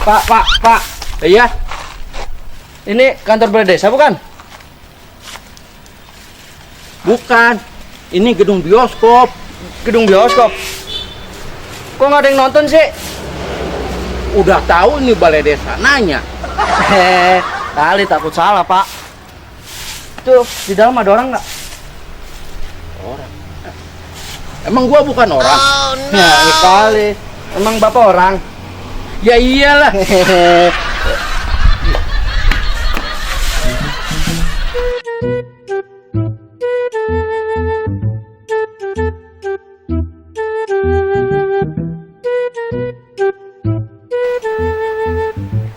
Pak. Iya. Ini kantor balai desa bukan? Bukan. Ini gedung bioskop. Kok nggak ada yang nonton sih? Udah tahu ini balai desa, nanya. Kali takut salah, Pak. Tuh, di dalam ada orang nggak? Orang. Emang gua bukan orang? Oh, no. Ya, kali. Emang bapak orang? Ya iyalah.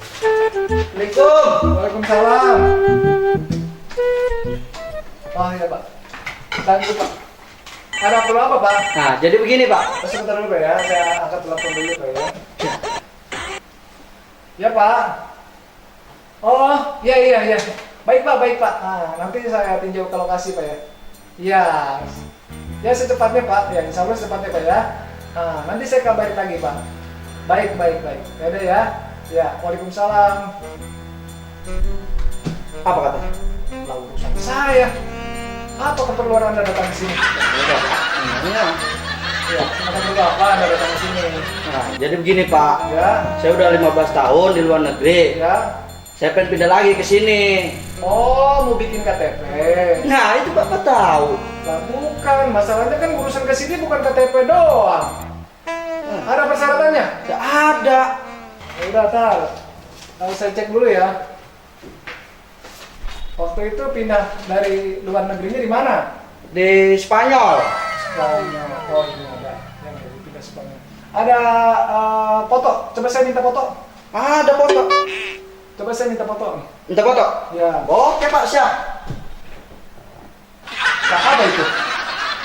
Assalamualaikum. Waalaikumsalam. Oh ya Pak. Thank you Pak. Ada perlu apa Pak? Nah, jadi begini Pak. Sebentar dulu Pak ya, saya angkat telepon dulu Pak ya. Ya Pak. Oh iya. Baik Pak. Nah, nanti saya tinjau ke lokasi Pak ya. Iya. Ya secepatnya Pak. Ya insya Allah secepatnya Pak ya. Nah, nanti saya kabarin lagi Pak. Baik. Ya udah ya. Ya, waalaikumsalam. Apa kata? Lah urusan saya. Apa keperluan Anda datang ke sini? Namanya. Ya, kenapa perlu apa Anda datang ke sini? Nah, jadi begini Pak. Ya, Saya udah 15 tahun di luar negeri. ya. Saya pengen pindah lagi ke sini. Oh, mau bikin KTP. Nah, itu Bapak tahu. Lah bukan, masalahnya kan urusan ke sini bukan KTP doang. Ada persyaratannya? Tidak ada. Ya udah, tar. Lalu saya cek dulu ya. Waktu itu pindah dari luar negerinya di mana? Di Spanyol. Spanyol. Oh ini ada yang dari pindah Spanyol. Ada foto. Coba saya minta foto. Ada foto. Coba saya minta foto. Minta foto? Ya. Oke Pak, siap. Nah, apa itu?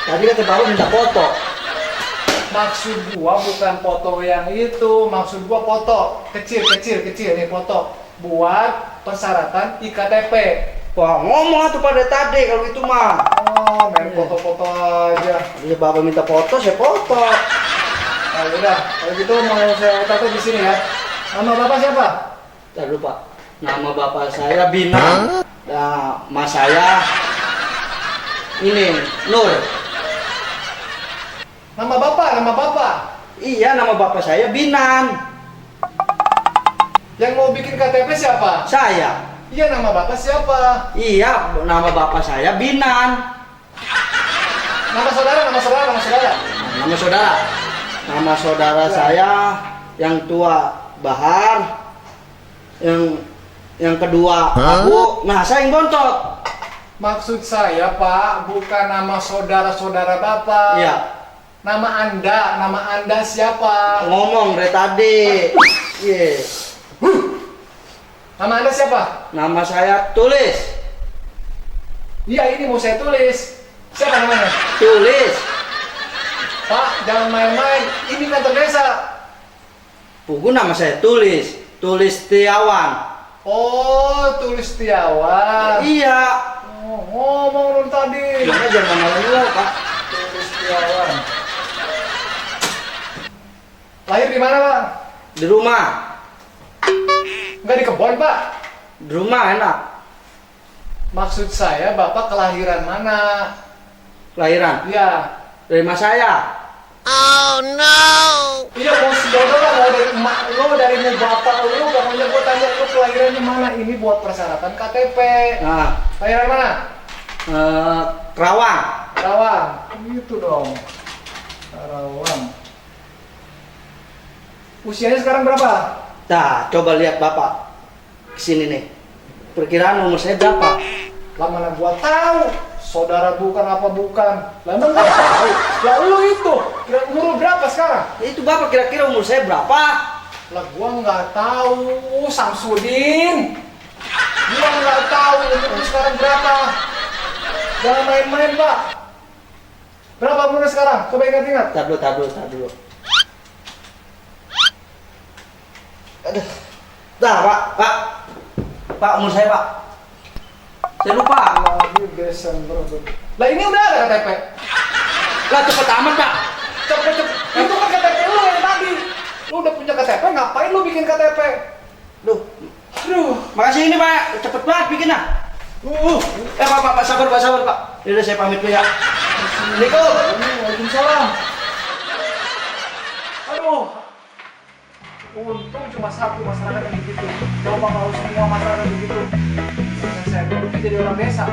Tadi kata Bapak minta foto. Maksud gua bukan foto yang itu. Maksud gua foto kecil nih foto buat persyaratan iktp. Wah, ngomong tuh pada tadi kalau itu mah. Oh, main foto-foto aja. Jadi Bapak minta foto, saya foto. Nah, udah. Kalau gitu mau saya tato di sini ya. Nama Bapak siapa? Tadi lupa. Nama Bapak saya Bina. Nah, Mas saya ini Nur. Nama Bapak. Iya, nama Bapak saya Binan. Yang mau bikin KTP siapa? Saya. Iya, nama Bapak siapa? Iya, nama Bapak saya Binan. Nama saudara. Nama saudara. Nama saudara saya yang tua Bahar. Yang kedua Abu. Nah, saya yang bontot. Maksud saya, Pak, bukan nama saudara-saudara Bapak. Iya. Nama Anda siapa? Ngomong dari tadi. Iya. Nama Anda siapa? Nama saya Tulis. Iya, ini mau saya tulis. Siapa namanya? Tulis. Pak, jangan main-main. Ini kantor desa. Buku nama saya Tulis. Tulis Setiawan. Oh, Tulis Setiawan. Iya. Oh, ngomong lu tadi. Jangan malam dulu, Pak. Tulis Setiawan. Lahir di mana, Pak? Di rumah. Enggak di kebun, Pak. Di rumah enak. Maksud saya, Bapak kelahiran mana? Kelahiran Iya. dari mas saya. Oh, no. Iya, mau sebodoh lah, mau dari emak lo, dari mu bapak lo, pokoknya gue tanya lo kelahirannya mana? Ini buat persyaratan KTP. Nah, Kelahiran mana? Kerawang. Karawang. Gitu dong. Karawang. Usianya sekarang berapa? Nah, coba lihat Bapak kesini nih. Perkiraan umur saya berapa? Lah mana gua tahu. Saudara bukan apa bukan. Lah emang nggak tahu. Lah lu itu. Kira umur lu berapa sekarang? Itu Bapak kira-kira umur saya berapa? Lah gua nggak tahu. Samsudin. Gua nggak tahu umur lu sekarang berapa. Jangan main-main, Pak. Berapa umurnya sekarang? Coba ingat-ingat. Tar dulu. Aduh. Pak, umur saya, Pak. Saya lupa. Lagi Desember. Lah ini udah ada KTP. Lah cepet amat, Pak. Cepet. Itu kan KTP lu yang tadi. Lu udah punya KTP, ngapain lu bikin KTP? Duh, Aduh. makasih ini Pak, cepet banget bikin ah. Pak, sabar Pak. Yaudah saya pamit dulu ya. Assalamualaikum. Waalaikumsalam. Aduh. Untung cuma satu masyarakat yang begitu. Coba kalau semua masyarakat begitu, saya berarti jadi orang desa.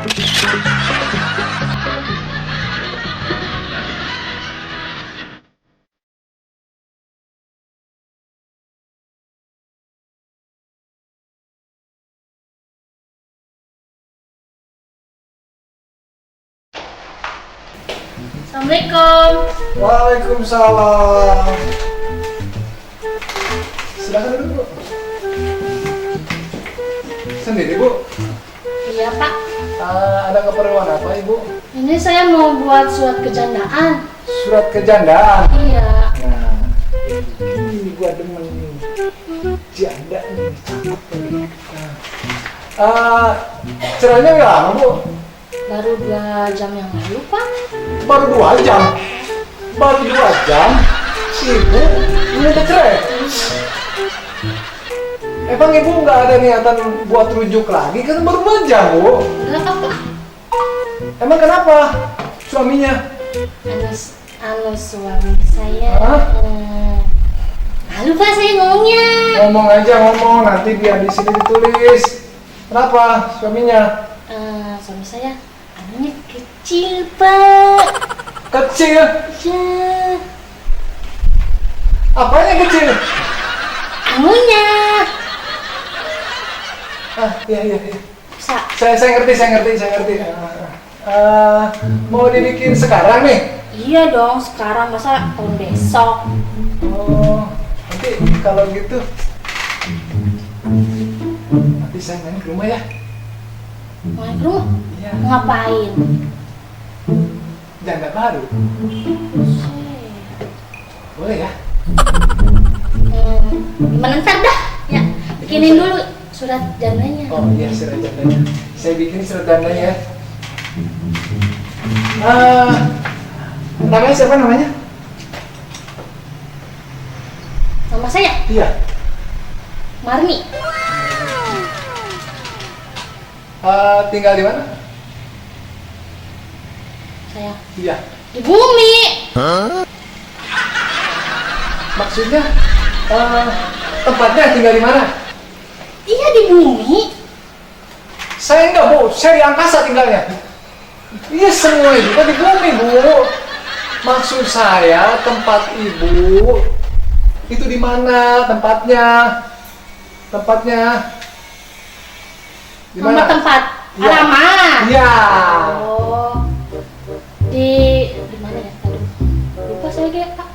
Assalamualaikum. Waalaikumsalam. Silakan duduk, Bu. Sendiri, Bu? Iya Pak, Ada keperluan apa, Ibu? ini saya mau buat surat kejandaan. Surat kejandaan. Iya. Nah, ini gua demen nih. Janda nih, cakep nih. Cerainya udah lama, Bu? Baru 2 jam yang lalu Pak. Baru 2 jam? Baru 2 jam? Ibu, ini udah cerai? Emang Ibu nggak ada niatan buat rujuk lagi? Kan baru 2 jam, Bu. Kenapa Pak? Emang kenapa? Suaminya? Anu suami saya. Hah? Lupa saya ngomongnya. Ngomong aja, ngomong. Nanti biar di sini ditulis. Kenapa suaminya? Suami saya anunya kecil Pak. Kecil? Ya. Apanya kecil? Anunya. Iya. Bisa. Saya ngerti. Mau dibikin sekarang nih? Iya dong, sekarang masa tahun besok. Oh, nanti kalau gitu nanti saya main ke rumah ya. Main ke rumah? Iya. Ngapain? Janda baru. Boleh ya? Gimana ntar dah? Ya, bikinin dulu surat jandanya. Oh iya, surat jandanya. Saya bikin surat jandanya ya. Namanya siapa namanya? Sama saya, Iya. Marni. Tinggal di mana? Saya Iya. di bumi. Maksudnya tempatnya tinggal di mana? Iya di bumi. Saya enggak, Bu. Saya di angkasa tinggalnya. Iya, semua itu kan di bumi, Bu. Maksud saya tempat Ibu itu di mana tempatnya? Di Nama tempat Iya. alamat. Iya. Oh. Di mana ya? Aduh. Lupa saya kayak Pak.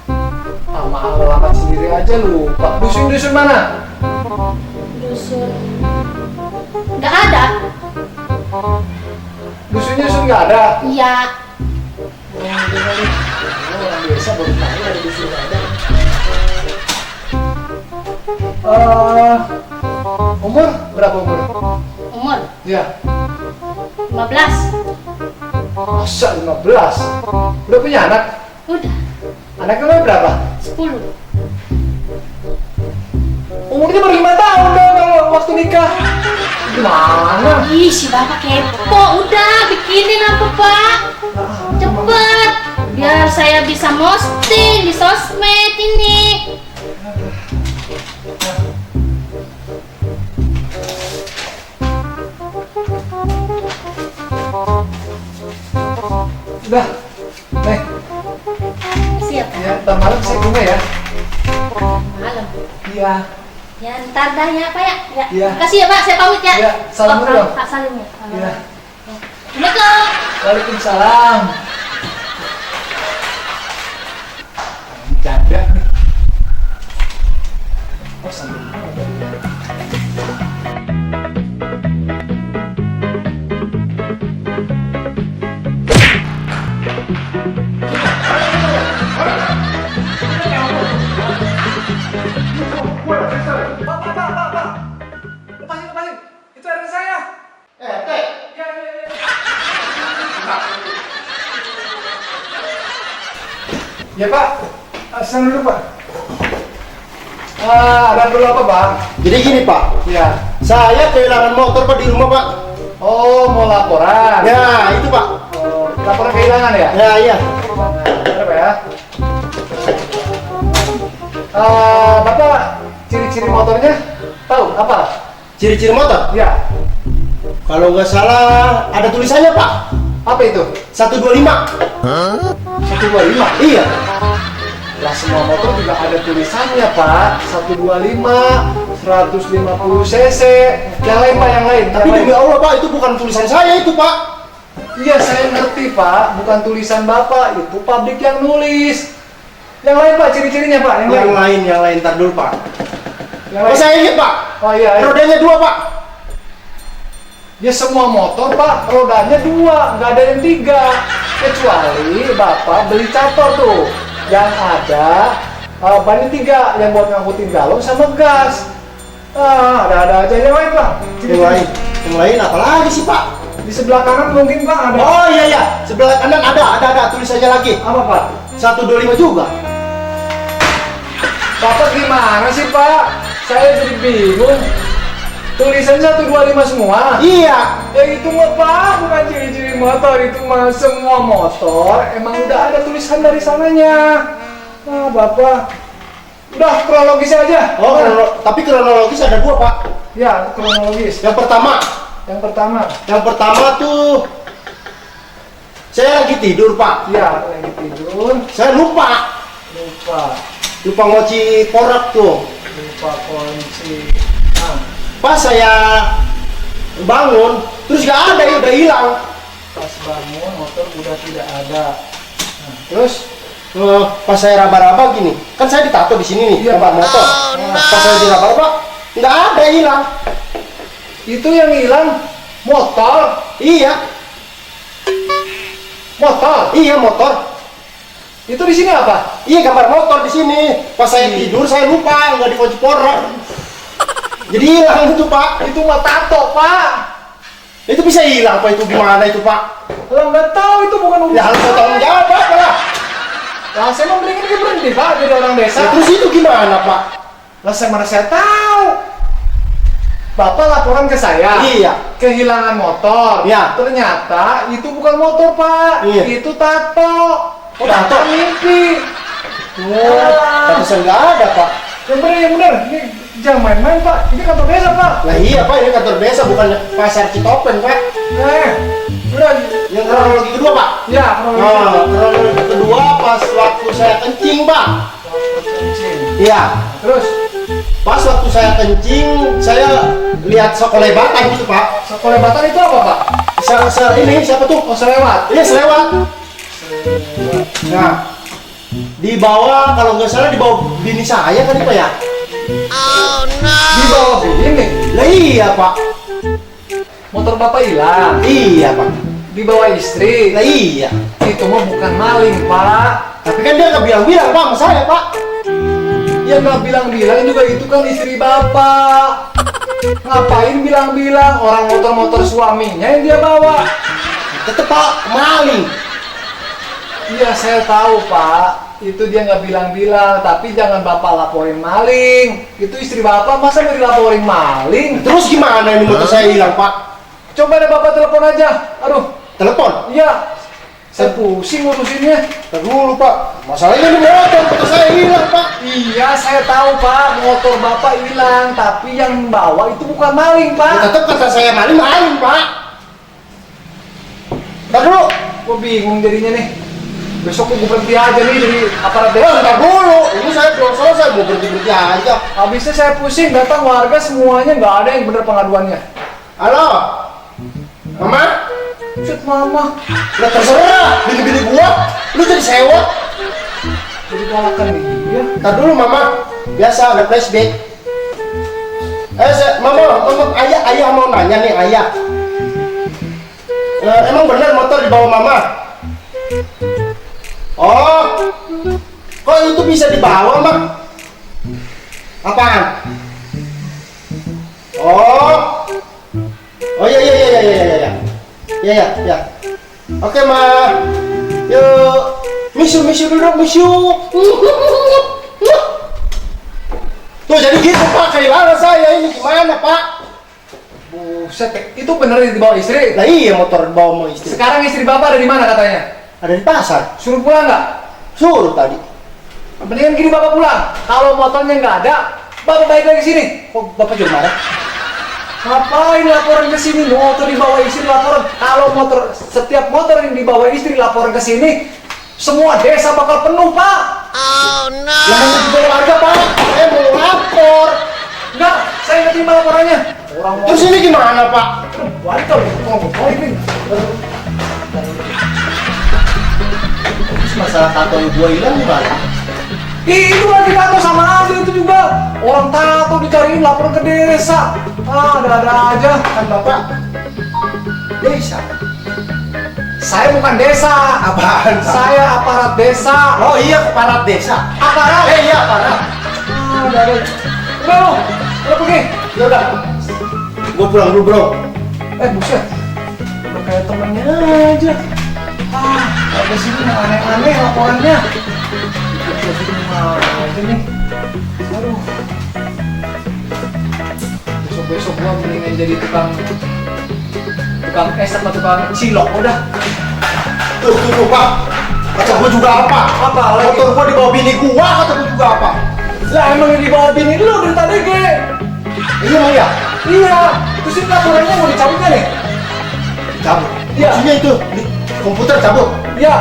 Sama alamat sendiri aja lupa. Dusun mana? Dusun. Nggak ada. Dusun nggak ada. Iya. Orang biasa baru tahu ada dusun nggak ada. Umur berapa umur? Umur Ya. 15. Masa 15? Udah punya anak? Udah. Anaknya umur berapa? 10. Umurnya baru 5 tahun dong kalau waktu nikah. Gimana? Ih, si bapak kepo. Udah, bikinin apa Pak? Cepet. Biar saya bisa posting di sosmed ini. Udah. Nih, Siap. ya, ntar malam saya ke rumah ya. Malam. Iya. Ya, ntar dah ya Pak ya. Ya. Iya. Makasih ya Pak, saya pamit ya. Iya, salam dulu. Pak, salim ya. Iya. Assalamualaikum. Waalaikumsalam. Janda nih. Oh, sambil Pak. Lepasin. Itu ada saya. Teh. Iya. Ya Pak, asal dulu Pak. Ada perlu apa, Pak? Jadi gini Pak, Ya. saya kehilangan motor Pak di rumah Pak. Oh, mau laporan. Ya itu Pak. Oh, laporan kehilangan ya? Ya iya. Ada Pak ya? Bapak ciri-ciri motornya tahu apa? Ciri-ciri motor? Ya. Kalau nggak salah ada tulisannya Pak. Apa itu? 125. 125. Iya. Lah semua motor juga ada tulisannya, Pak. 125, 150 cc. Yang lain, Pak, yang lain. Tapi demi Allah Pak, itu bukan tulisan saya itu Pak. Iya, saya ngerti, Pak. Bukan tulisan Bapak, itu pabrik yang nulis. Yang lain, Pak, ciri-cirinya, Pak. Yang lain, tar dulu Pak. Yang Oh lain. saya ingat Pak. Oh iya, iya. Rodanya 2 Pak. Ya semua motor, Pak, rodanya 2, nggak ada yang 3. Kecuali Bapak beli cator tuh. Yang ada bannya 3, yang buat ngangkutin galon sama gas. Ada aja yang lain, Pak. Yang lain apa lagi sih Pak? Di sebelah kanan mungkin, Pak, ada. Oh iya, sebelah kanan ada tulisannya lagi. Apa, Pak? 125 juga. Bapak gimana sih, Pak? Saya jadi bingung. Tulisan 125 semua. Iya. Ya itu mah, Pak, bukan ciri-ciri motor, itu mah semua motor emang udah ada tulisan dari sananya. Bapak. Udah kronologis aja. Oh, tapi kronologis ada 2 Pak. Ya, kronologis. Yang pertama tuh saya lagi tidur Pak. Ya, lagi tidur. Saya lupa ngoci porak tuh. Lupa kunci. Pas saya bangun, terus gak ada, ya udah hilang. Pas bangun motor udah tidak ada. Terus Pas saya raba-raba gini, kan saya ditato di sini nih, Iya, tempat Pak. motor. Pas saya diraba-raba, nggak ada, hilang. itu yang hilang motor. Iya, motor. Itu di sini apa? Iya, gambar motor di sini. Pas saya tidur, saya lupa nggak dikunci porak. Jadi hilang itu Pak. Itu mah tato, Pak. Itu bisa hilang Pak, itu gimana itu Pak? Lah nggak tahu, itu bukan urusan. Ya harus tanggung jawab Pak lah. Lah saya mau berhenti Pak, jadi orang desa. Ya, terus itu gimana Pak? Lah mana saya tahu. Bapak laporan ke saya. Iya. Kehilangan motor. Iya. Ternyata itu bukan motor, Pak. Iya. Itu tato. Oh, tato? Bapak mimpi. Tapi saya nggak ada Pak. Yang benar. Ini jangan main-main, Pak. Ini kantor desa, Pak. Lah iya Pak, ini kantor desa bukan pasar Citopen Pak. Udah. Yang kronologi kedua Pak. Ya, Kronologi kedua pas waktu saya kencing Pak. Iya. Terus Pas waktu saya kencing, saya lihat sekelebatan gitu Pak. sekolebatan itu apa, Pak? Ini siapa tuh? Oh, selewat. Ini selewat. Nah, di bawah, kalau nggak salah di bawah bini saya kali Pak ya. Di bawah ini. Lah iya Pak. Motor Bapak hilang. Iya Pak. Di bawah istri. Lah iya. Itu mah bukan maling, Pak. Tapi kan dia nggak bilang-bilang Pak sama saya Pak. Ya nggak bilang-bilang juga, itu kan istri Bapak. Ngapain bilang-bilang, orang motor-motor suaminya yang dia bawa. Tetep Pak, maling. Iya saya tahu, Pak. Itu dia nggak bilang-bilang, tapi jangan Bapak laporin maling. Itu istri Bapak, masa mau dilaporin maling? Terus gimana ini motor saya hilang Pak? Coba deh Bapak telepon aja. Aduh, Telepon. iya. Saya pusing ngurusinnya. Ntar dulu Pak. Masalahnya ini motor saya hilang Pak. Iya, saya tahu, Pak. Motor Bapak hilang, tapi yang bawa itu bukan maling, Ya, Pak. tetep kata saya maling Pak. Ntar dulu. Gue bingung jadinya nih. Besok gue berhenti aja nih jadi aparat Oh, desa. ntar dulu. Ini saya belum selesai, mau berhenti aja. Habisnya saya pusing, datang warga semuanya nggak ada yang bener pengaduannya. Halo, Mama? Cut mama, Udah terserah, bini-bini gua. Lu jadi sewa. jadi galakan dia. Ntar dulu Mama. Biasa, ada flashback. Mama, ayah mau nanya nih, ayah. Emang benar motor dibawa Mama? Oh, kok itu bisa dibawa, Mak? Apaan? Oh iya. Ya. Oke, Ma. Yuk. Misu dulu, misu. Tuh, begitu Pak, kehilangan saya ini gimana Pak? Buset, itu bener dibawa istri? Lah iya motor bawa mau istri. Sekarang istri bapak ada di mana katanya? Ada di pasar. Suruh pulang nggak? Suruh tadi. Mendingan gini bapak pulang. Kalau motornya nggak ada, bapak balik lagi sini. Kok Bapak juga marah? Ngapain laporan ke sini? Motor dibawa istri laporan. Kalau setiap motor yang dibawa istri laporan ke sini, semua desa bakal penuh Pak. Yang juga warga Pak, saya mau lapor. Enggak, saya nggak terima laporannya. Orang Terus ini gimana Pak? warga ini. Terus masalah tato gua hilang gimana? Itu lagi tato sama aja itu juga. Orang tato dicariin laporan ke desa. Ada-ada aja. Kan Bapak desa. Saya bukan desa. Apaan? Pak? Saya aparat desa. Oh iya, aparat desa. Aparat. Iya aparat. Ada-ada. Udah, lo pergi. Ya udah. Gua pulang dulu bro. Buset. Udah kayak temennya aja. Ada sini yang aneh-aneh laporannya. Ada sini aja nih. Aduh. Besok-besok gua mendingan jadi tukang es sama tukang cilok udah. Tuh Pak. Kata gua juga apa? Apa lagi? Motor gua dibawa bini gua, kata gua juga apa? Lah emang yang dibawa bini lu dari tadi ge. Iya Bang ya? Iya. Terus ini laporannya mau dicabut kan nih? Cabut. Iya. Maksudnya itu di komputer cabut. Iya.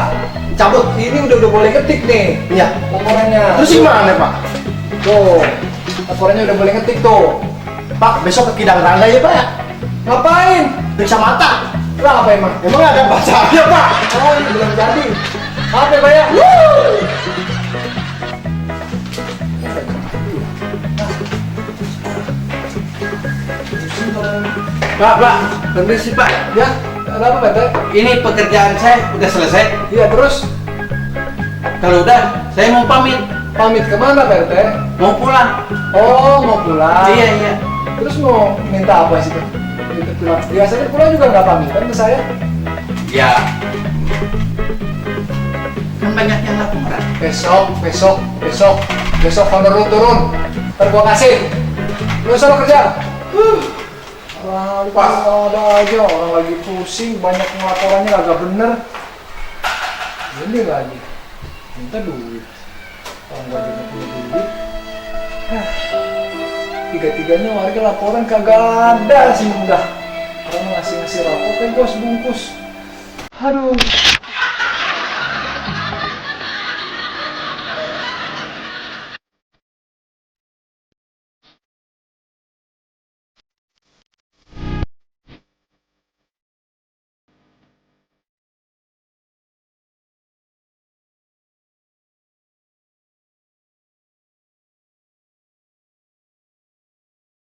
Cabut. Ini udah boleh ketik nih Iya. laporannya. Terus gimana Pak? Tuh, laporannya udah boleh ketik tuh. Pak, besok ke Kidang Rangga ya Pak ya? Ngapain? Periksa mata. Lah apa emang? Emang ada bacanya Pak? Oh, ini belum jadi. Apa ya, Pak ya? Pak, permisi Pak. Ya, ada apa, Pak? Ini pekerjaan saya udah selesai. Iya, terus Kalau udah, saya mau pamit. pamit kemana, Pak RT? Mau pulang. Oh, mau pulang. Iya. Terus mau minta apa sih, Pak? Minta pulang. Biasanya pulang juga nggak pamitan ke saya. Ya. Kan banyak yang laporan. Besok honor lu turun. Ntar gua kasih. Lu sana kerja. Pak, ada aja orang lagi pusing, banyak yang laporannya agak bener. Ini lagi minta duit. Orang gua juga punya duit. Tiga-tiganya warga laporan kagak ada sih udah. Orang ngasih rapor kan gua sebungkus. Aduh.